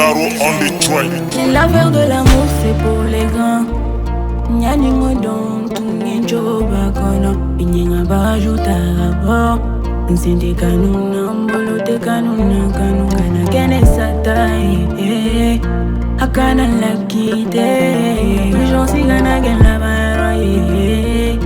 Bizarro on the train. L'affaire de l'amour c'est pour les grands. Nyaningo don tungenjo bakono inyinga bajuta rabo. Nsindi kanuna mbolote kanuna kana kene satai akana lakite. J'en suis gana gen la baroye.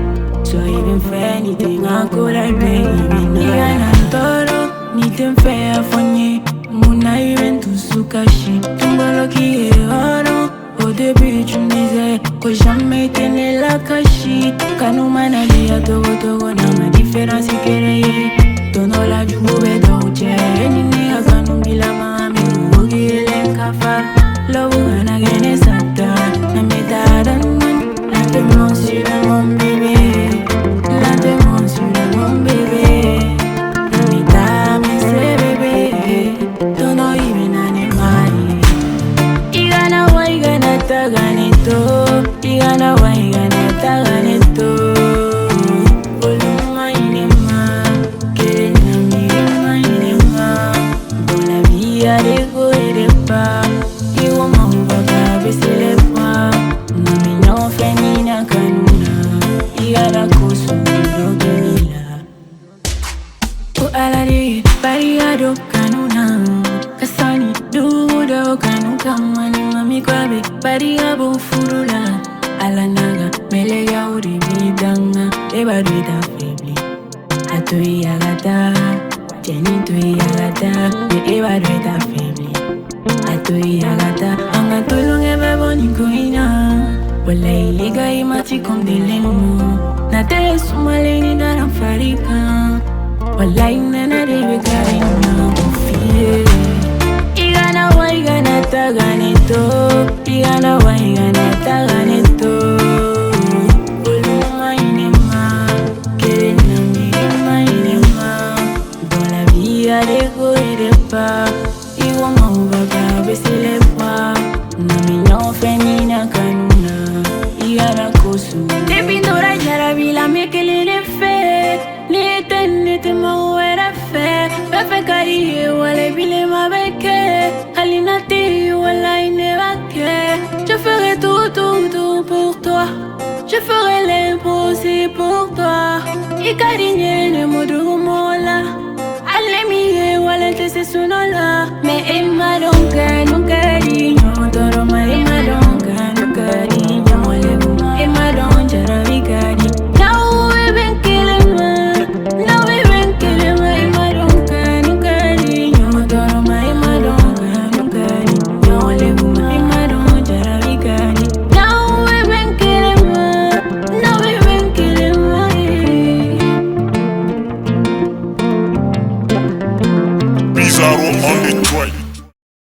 So even fair anything I could I baby. Igana toro ni temfe afonye. Muna even tu sukashi tumbolo ki oro. Au début tu me disais que jamais tenais la cachette. Kanuma na dia togo togo na ma différence kereye. Tono la du boube douche. Nini akanumbila mami ugile kafar. Love gana gene sata na metadan man. La demande sur mon bébé. La demande sur mon bébé. Na metame se bébé. Tono even animali. Igana wa igana taganeto. Igana wa igana taganeto. Oluma inema. Kerena mirema inema. Dans la vie y'a des hauts et des bas. Iwo mamba kabesele pa. Na minyo fenina kanuna. Igana kosu dogenila. O alari barigado kanuna. Kasani dudo kanu kamani mami kwabe barigabo furula. Alanaga melega uri bidanga. Eba duida febli. Atoi agata. Jenny toi agata. Eba duida febli. Atoi agata. Anga tolunge beboni koina. Wala iliga imati kondelemo. Na te sumaleni daram farika. Wala inana debe karina kufie. Igana wa igana taganeto. Igana wa igana taganeto. Oluma inema. Kerena mirema inema. Dans la vie y'a des hauts et des bas. Iwo mamba kabesele pa. Na minyo fenina kanuna. Igana kosu. Depindora jarabila mekele ne fe. Nete mawera fe. Pepe kariye wale bile mabeke. Alinati wala inevake. Je ferai tout pour toi. Je ferai l'impossible pour toi. Ikarinye ne modumola. Alemiye wale tese sunola. Me ema donka nunca dinyo. Toro ma ema donka nunca dinyo. Wale buma ema don jarabikadi. Now we been killing me. Now we been killing me. Ema donka nunca dinyo. Toro ma ema donka nunca dinyo. Wale buma ema don jarabikadi. Now we been killing me. Now we been killing me. Bizarro on the